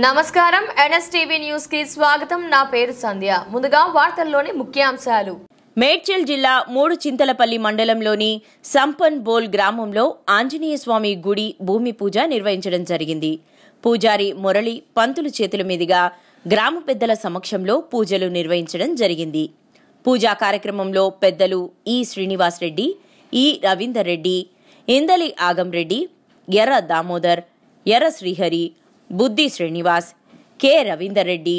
నమస్కారం NSTV news కి స్వాగతం. నా పేరు సంధ్య. ముందుగా వార్తల్లోని ముఖ్యాంశాలు. మేడ్చల్ జిల్లా మూడు చింతలపల్లి మండలంలోని సంపన్ బోల్ గ్రామంలో ఆంజనేయ స్వామి గుడి భూమి పూజ నిర్వహించడం జరిగింది. పూజారి మురళి పంతులు చేతుల మీదుగా గ్రామ పెద్దల సమక్షంలో పూజలు నిర్వహించడం జరిగింది. పూజా కార్యక్రమంలో పెద్దలు ఈ శ్రీనివాస్ రెడ్డి, ఈ రవీందర్ రెడ్డి, ఇందలి ఆగం రెడ్డి, ఎర్ర దామోదర్, ఎర్ర శ్రీహరి, బుద్ధి శ్రీనివాస్, కె రవీందర్ రెడ్డి,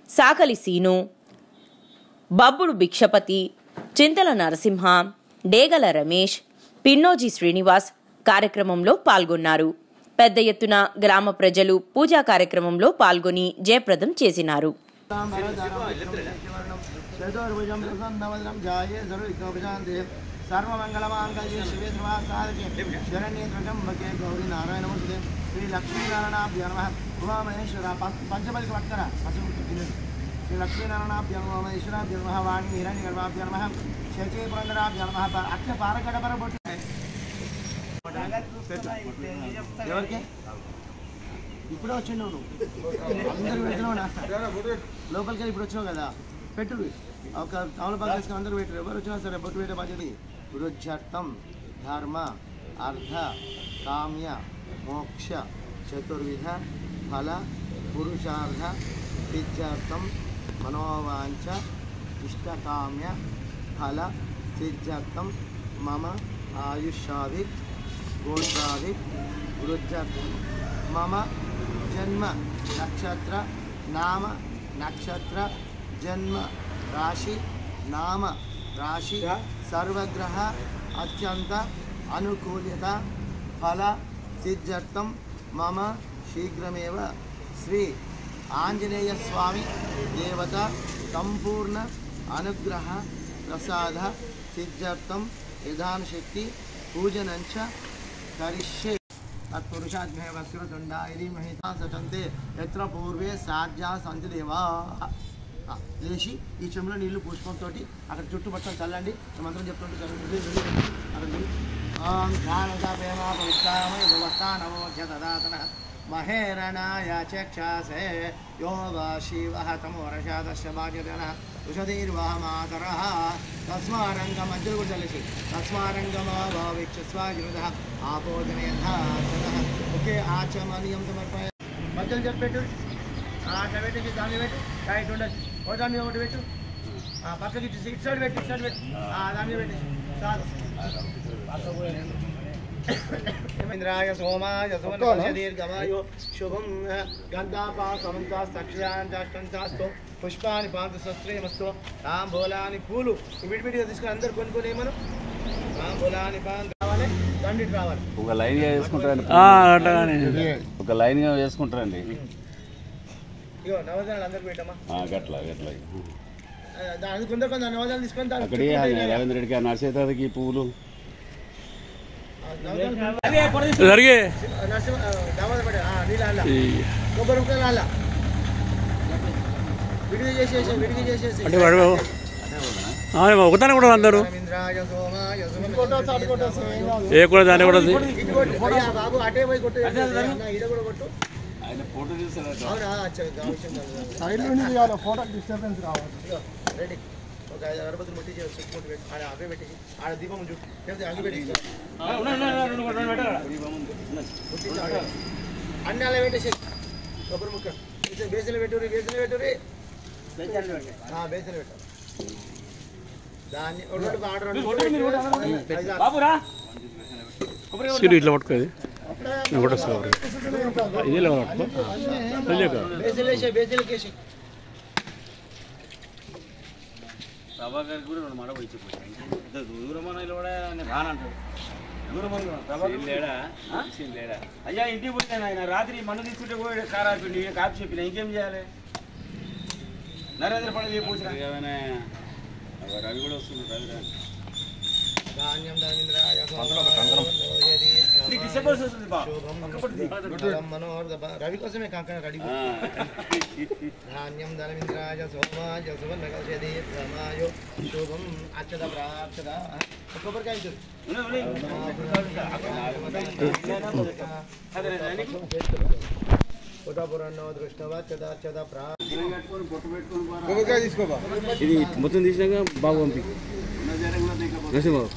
సాకలి సీను, బబ్బుడు భిక్షపతి, చింతల నరసింహ, డేగల రమేష్, పిన్నోజీ శ్రీనివాస్ కార్యక్రమంలో పాల్గొన్నారు. పెద్ద ఎత్తున గ్రామ ప్రజలు పూజా కార్యక్రమంలో పాల్గొని జయప్రదం చేసినారు. सर्वमंगलमांगल्ये शिवे सर्वासाधके शरण्ये त्र्यंबके गौरी नारायणमूर्ते श्री लक्ष्मीनारायणाभ्यो नमः. उमामहेश्वर पंचबलिक पट्टन श्री लक्ष्मीनारायणाभ्यो नमः. उमामहेश्वराभ्यो नमः. वाणी हिरण्यगर्भाभ्यो नमः. शची पुरंदराभ्यो नमः. अक्षय पारकट पर बोट ఎవరికి ఇప్పుడు వచ్చిండు అందరూ పెడుతున్నావు లోపలికి ఇప్పుడు వచ్చినావు కదా పెట్టు ఒక తమలపాకు తీసుకుని అందరూ పెట్టరు. ఎవరు వచ్చినా సరే బొట్టు పెట్టే బాధ్యత. వృక్షర్థం ధర్మ అర్థ కామ్య మోక్ష చతుర్విధ ఫల పురుషార్థ సిద్ధ్యర్థం మనోవాంఛ ఇష్టకామ్య ఫల సిద్ధ్యర్థం మమ ఆయుష్యాభి గోత్రాభి వృద్ధర్థం మమ జన్మ నక్షత్ర నామ నక్షత్ర జన్మ రాశి నామ రాశి सर्वग्रह अत्यंत अनुकूल्यत फल सिद्ध्यर्थम मम शीघ्रमेव श्री आंजनेय स्वामी देवता संपूर्ण अनुग्रह प्रसाद सिद्ध्यर्थम विधान शक्ति पूजनंच करिष्ये. तत्पुरुषात्महे वक्रतुंडाय धीमहि सचन्ते यत्र पूर्वे साध्या सन्ति देवा. లేచి ఈ చెంబులో నీళ్లు పుష్పంతో అక్కడ చుట్టుపక్కల చల్లండి. మంత్రం చెప్తుంటే చల్లండి. ఓం ధ్యానమో మహేరణాయ చక్షాసే యోగ శివ తమోరషాదశమాజన ఉషధీర్వామాతర తస్మారంగ మధ్యలో కూడా చల్లేసి తస్మారంగమావిక్షస్వాజుద ఆపోజనయథ ఓకే ఆచమనీయం సమర్పయ. మధ్యలో చెప్పెట్టు అట్లా పెట్టి దాన్ని పెట్టి రైట్ ఉండదు. ఓ దాన్ని ఒకటి పెట్టు పక్కకి ఇటు సైడ్ పెట్టి ఇటు సైడ్ పెట్టి దాన్ని పెట్టి చాలు. ఇంద్రాయ సోమాయ దీర్ఘమాయో శుభం గంధాపాసమంతాస్తక్షయాంచాష్టంచాస్తో పుష్పాన్ని పాంతశస్త్రేమస్తో తాంబూలాని పూలు విడివిడిగా తీసుకుని అందరు కొనుక్కొని ఏమను తాంబూలాని పాన్ రావాలి. దండికి రావాలి. ఒక లైన్గా వేసుకుంటారండి. ఒక లైన్గా వేసుకుంటారండి. ఇగో నవధానాలు అందరికి పెట్టమ్మా. గట్లా గట్లా దాని కొందరు కొంత నవధానాలు తీసుకొని అక్కడే రవీంద్ర రెడ్డికి నర్సేతాదికి పువ్వులు కొబ్బరి ముక్కలు విడిగా చేసేసి ఒకదాన్ని కూడా అందరు ఏ కూడా దాన్ని కూడా బాబు అటే పోయి కొట్టు ఈడ కూడా కొట్టు. ఫోటో తీస్తారు. ఫోటో డిస్టర్బెన్స్ రావాలి. రెడీ ఒక 5 అగరబత్తులు ముట్టి పెట్టి అవే పెట్టి ఆడ దీపం చుట్టూ అగ్గి పెట్టి అన్ని అలా పెట్టేసి కొబ్బరి ముక్క బేసలు పెట్టుర్రి బేసలు పెట్టాలి. దాన్ని ఇట్లా పట్టుకోది ఇదే బేసలేసి ప్రభాకర్ కూడా 2 మాట వచ్చిపోయాయి. దూరమని కూడా రానంటాడు. లేడా అయ్యా ఇంటికి పోయినా ఆయన రాత్రి మన్ను తీసుకుంటే పోయి కారాపి కాపీ చెప్పిన ఇంకేం చేయాలి. నరేంద్ర పండుగ చెప్పొచ్చు. రవి కూడా వస్తుంది. ధాన్యం రవి కోసమే కాక రెడీ. ధాన్యం ధనమింద్రాయ సోమాయ సువర్ణమాయో శుభం అక్షత ప్రాక్షత కొబ్బరికాయ ఉదపురన్నో దృష్టవచ్చద ప్రా ఇది మొత్తం తీసినాక బాబు పంపి నరసింహబాబు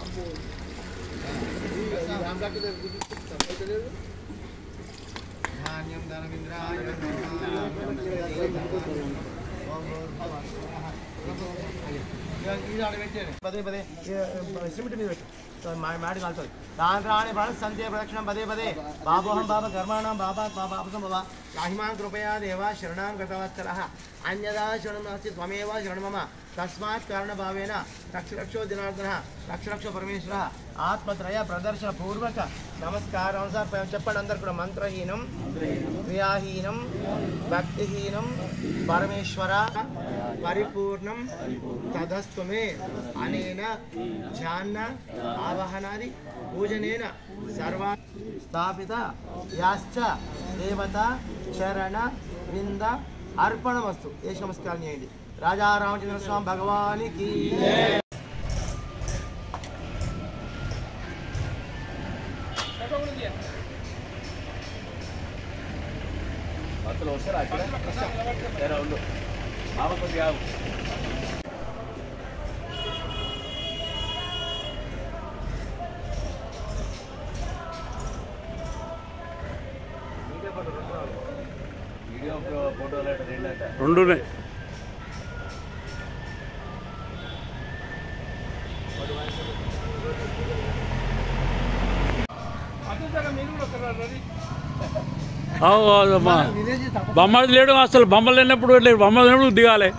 ధాన్యం ధనమింద్రాయ పదే పదే సిమెంట్ మీద పెట్టు మ్యాట్ కాలుతుంది దాంట్రాణి సంతే ప్రదక్షిణం పదే పదే బాబోహం బాబా ధర్మాణం బాబా బాబా అపసం బాబా యాహిమాన్ కృపయా దేవా శరణాం గతవత్సలః అన్యదా శరణం నాస్తి త్వమేవ శరణం మమ తస్మాత్ కారణభావేన రక్షో జనార్దనః రక్షో పరమేశ్వరः ఆత్మత్రయ ప్రదర్శన పూర్వక నమస్కారం సార్ చెప్పండి అందరు కూడా మంత్రహీనం క్రియాహీనం భక్తిహీనం పరమేశ్వర పరిపూర్ణం తదస్త్వమే అనేన ధ్యాన ఆవాహనాది పూజనేన సర్వ స్థాపిత యాశ్చ దేవత చరణ బృంద అర్పణమస్తు దేశ నమస్కారం చేయండి రాజా రామచంద్ర స్వామి భగవానికి రెండునే బొమ్మలు లేడు అసలు బొమ్మలు లేనప్పుడు బొమ్మలు లేనప్పుడు దిగాలి.